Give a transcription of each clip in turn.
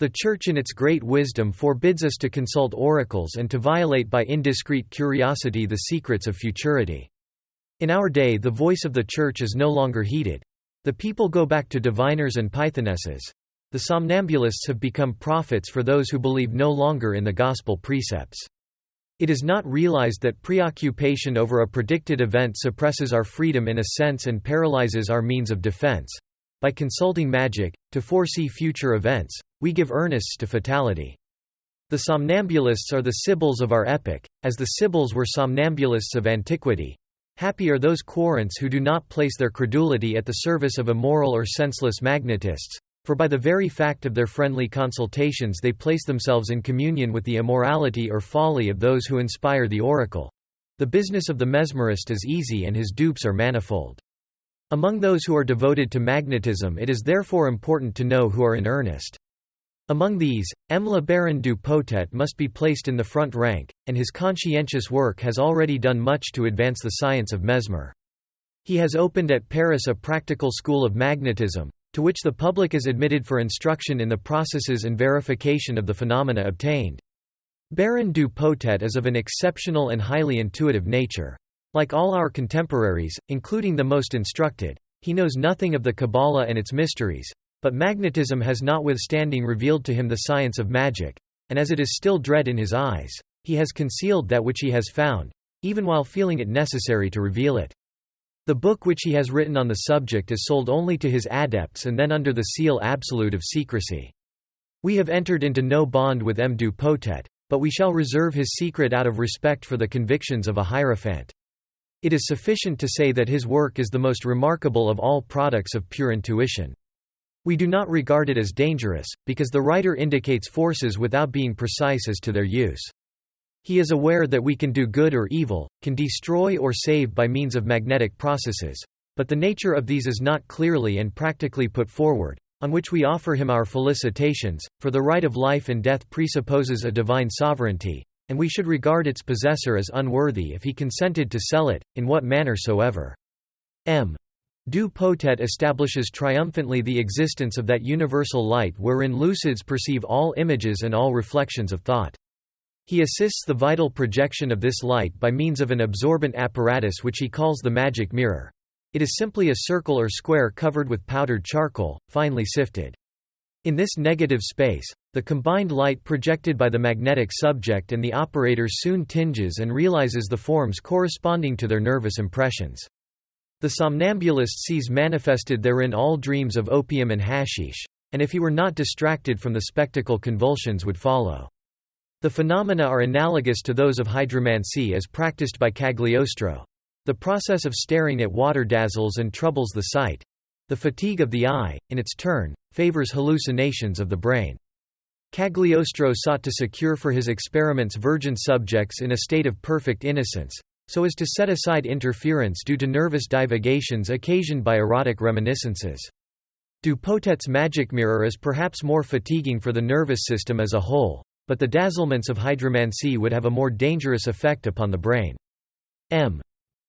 The Church in its great wisdom forbids us to consult oracles and to violate by indiscreet curiosity the secrets of futurity. In our day the voice of the Church is no longer heeded. The people go back to diviners and pythonesses. The somnambulists have become prophets for those who believe no longer in the gospel precepts. It is not realized that preoccupation over a predicted event suppresses our freedom in a sense and paralyzes our means of defense. By consulting magic, to foresee future events, we give earnests to fatality. The somnambulists are the Sibyls of our epoch, as the Sibyls were somnambulists of antiquity. Happy are those quorants who do not place their credulity at the service of immoral or senseless magnetists, for by the very fact of their friendly consultations they place themselves in communion with the immorality or folly of those who inspire the oracle. The business of the mesmerist is easy and his dupes are manifold. Among those who are devoted to magnetism it is therefore important to know who are in earnest. Among these, Le Baron du Potet must be placed in the front rank, and his conscientious work has already done much to advance the science of mesmer. He has opened at Paris a practical school of magnetism, to which the public is admitted for instruction in the processes and verification of the phenomena obtained. Baron du Potet is of an exceptional and highly intuitive nature. Like all our contemporaries, including the most instructed, he knows nothing of the Kabbalah and its mysteries, but magnetism has notwithstanding revealed to him the science of magic, and as it is still dread in his eyes, he has concealed that which he has found, even while feeling it necessary to reveal it. The book which he has written on the subject is sold only to his adepts and then under the seal absolute of secrecy. We have entered into no bond with M. du Potet, but we shall reserve his secret out of respect for the convictions of a hierophant. It is sufficient to say that his work is the most remarkable of all products of pure intuition. We do not regard it as dangerous, because the writer indicates forces without being precise as to their use. He is aware that we can do good or evil, can destroy or save by means of magnetic processes, but the nature of these is not clearly and practically put forward, on which we offer him our felicitations, for the right of life and death presupposes a divine sovereignty, and we should regard its possessor as unworthy if he consented to sell it, in what manner soever. M. Du Potet establishes triumphantly the existence of that universal light wherein lucids perceive all images and all reflections of thought. He assists the vital projection of this light by means of an absorbent apparatus which he calls the magic mirror. It is simply a circle or square covered with powdered charcoal, finely sifted. In this negative space, the combined light projected by the magnetic subject and the operator soon tinges and realizes the forms corresponding to their nervous impressions. The somnambulist sees manifested therein all dreams of opium and hashish, and if he were not distracted from the spectacle convulsions would follow. The phenomena are analogous to those of hydromancy as practiced by Cagliostro. The process of staring at water dazzles and troubles the sight. The fatigue of the eye, in its turn, favors hallucinations of the brain. Cagliostro sought to secure for his experiments virgin subjects in a state of perfect innocence, so as to set aside interference due to nervous divagations occasioned by erotic reminiscences. Du Potet's magic mirror is perhaps more fatiguing for the nervous system as a whole, but the dazzlements of hydromancy would have a more dangerous effect upon the brain. M.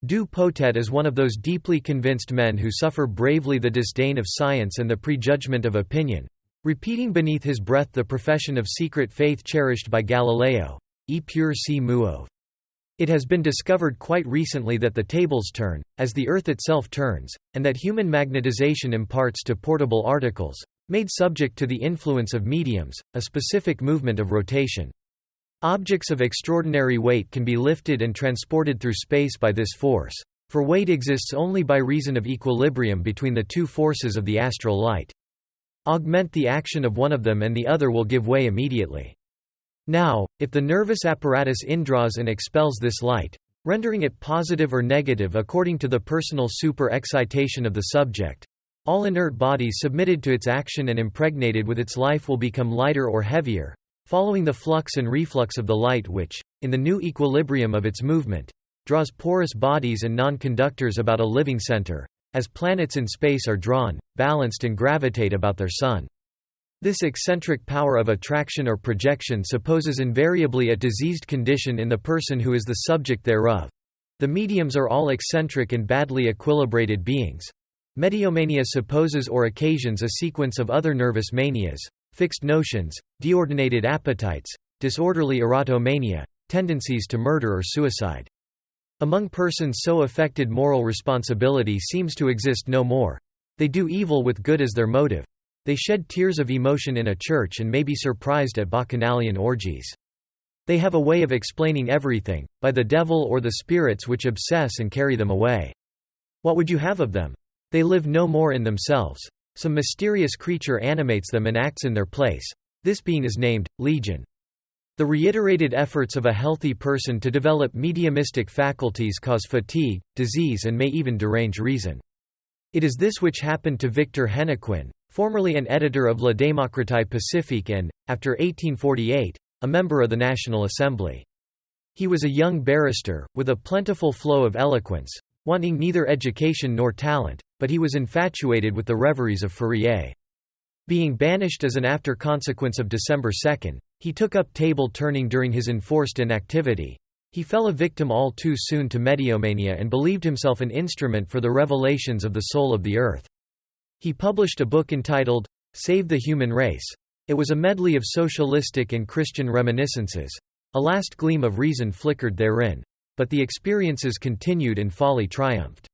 Du Potet is one of those deeply convinced men who suffer bravely the disdain of science and the prejudgment of opinion, repeating beneath his breath the profession of secret faith cherished by Galileo, e pur si muove. It has been discovered quite recently that the tables turn, as the Earth itself turns, and that human magnetization imparts to portable articles, made subject to the influence of mediums, a specific movement of rotation. Objects of extraordinary weight can be lifted and transported through space by this force, for weight exists only by reason of equilibrium between the two forces of the astral light. Augment the action of one of them and the other will give way immediately. Now, if the nervous apparatus indraws and expels this light, rendering it positive or negative according to the personal super-excitation of the subject, all inert bodies submitted to its action and impregnated with its life will become lighter or heavier, following the flux and reflux of the light which, in the new equilibrium of its movement, draws porous bodies and non-conductors about a living center, as planets in space are drawn, balanced and gravitate about their sun. This eccentric power of attraction or projection supposes invariably a diseased condition in the person who is the subject thereof. The mediums are all eccentric and badly equilibrated beings. Mediomania supposes or occasions a sequence of other nervous manias, fixed notions, deordinated appetites, disorderly erotomania, tendencies to murder or suicide. Among persons so affected, moral responsibility seems to exist no more. They do evil with good as their motive. They shed tears of emotion in a church and may be surprised at bacchanalian orgies. They have a way of explaining everything, by the devil or the spirits which obsess and carry them away. What would you have of them? They live no more in themselves. Some mysterious creature animates them and acts in their place. This being is named Legion. The reiterated efforts of a healthy person to develop mediumistic faculties cause fatigue, disease, and may even derange reason. It is this which happened to Victor Hennequin, formerly an editor of La Démocratie Pacifique and, after 1848, a member of the National Assembly. He was a young barrister, with a plentiful flow of eloquence, wanting neither education nor talent, but he was infatuated with the reveries of Fourier. Being banished as an after consequence of December 2, he took up table turning during his enforced inactivity. He fell a victim all too soon to mediomania and believed himself an instrument for the revelations of the soul of the earth. He published a book entitled, Save the Human Race. It was a medley of socialistic and Christian reminiscences. A last gleam of reason flickered therein. But the experiences continued and folly triumphed.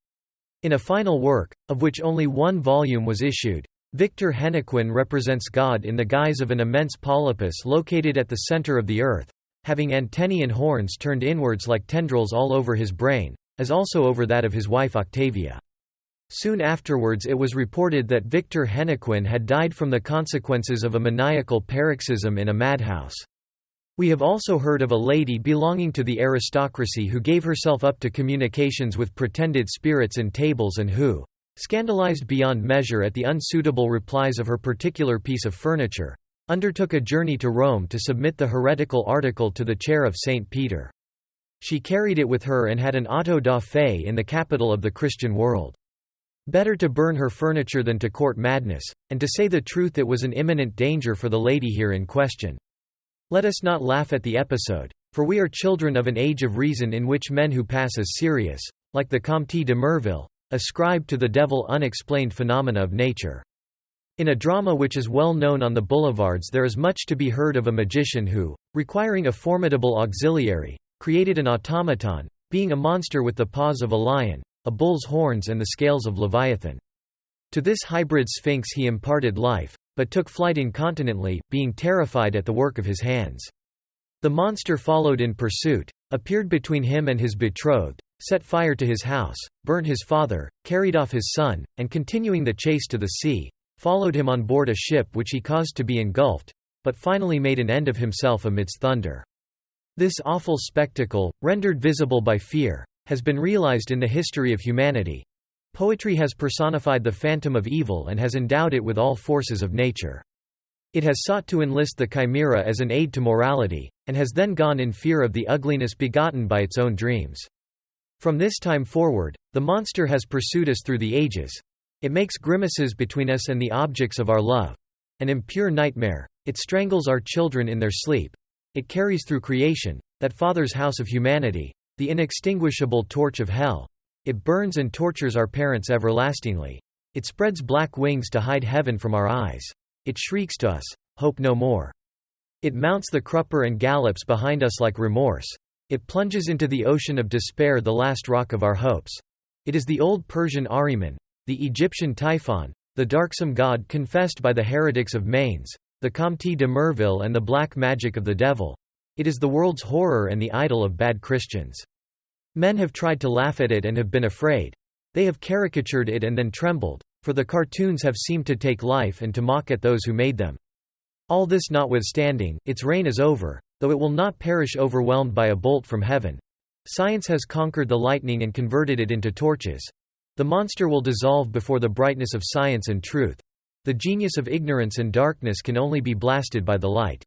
In a final work, of which only one volume was issued, Victor Hennequin represents God in the guise of an immense polypus located at the center of the earth, having antennae and horns turned inwards like tendrils all over his brain, as also over that of his wife Octavia. Soon afterwards it was reported that Victor Hennequin had died from the consequences of a maniacal paroxysm in a madhouse. We have also heard of a lady belonging to the aristocracy who gave herself up to communications with pretended spirits and tables and who, scandalized beyond measure at the unsuitable replies of her particular piece of furniture, undertook a journey to Rome to submit the heretical article to the chair of St. Peter. She carried it with her and had an auto da fe in the capital of the Christian world. Better to burn her furniture than to court madness, and to say the truth, it was an imminent danger for the lady here in question. Let us not laugh at the episode, for we are children of an age of reason in which men who pass as serious, like the Comte de Merville, ascribe to the devil unexplained phenomena of nature. In a drama which is well known on the boulevards, there is much to be heard of a magician who, requiring a formidable auxiliary, created an automaton, being a monster with the paws of a lion, a bull's horns and the scales of Leviathan. To this hybrid sphinx he imparted life, but took flight incontinently, being terrified at the work of his hands. The monster followed in pursuit, appeared between him and his betrothed, set fire to his house, burnt his father, carried off his son, and continuing the chase to the sea, followed him on board a ship which he caused to be engulfed, but finally made an end of himself amidst thunder. This awful spectacle, rendered visible by fear, has been realized in the history of humanity. Poetry has personified the phantom of evil and has endowed it with all forces of nature. It has sought to enlist the chimera as an aid to morality, and has then gone in fear of the ugliness begotten by its own dreams. From this time forward, the monster has pursued us through the ages. It makes grimaces between us and the objects of our love. An impure nightmare, it strangles our children in their sleep. It carries through creation, that father's house of humanity, the inextinguishable torch of hell. It burns and tortures our parents everlastingly. It spreads black wings to hide heaven from our eyes. It shrieks to us, "Hope no more." It mounts the crupper and gallops behind us like remorse. It plunges into the ocean of despair, the last rock of our hopes. It is the old Persian Ahriman, the Egyptian Typhon, the darksome god confessed by the heretics of Mainz, the Comte de Merville and the black magic of the devil. It is the world's horror and the idol of bad Christians. Men have tried to laugh at it and have been afraid. They have caricatured it and then trembled, for the cartoons have seemed to take life and to mock at those who made them. All this notwithstanding, its reign is over, though it will not perish overwhelmed by a bolt from heaven. Science has conquered the lightning and converted it into torches. The monster will dissolve before the brightness of science and truth. The genius of ignorance and darkness can only be blasted by the light.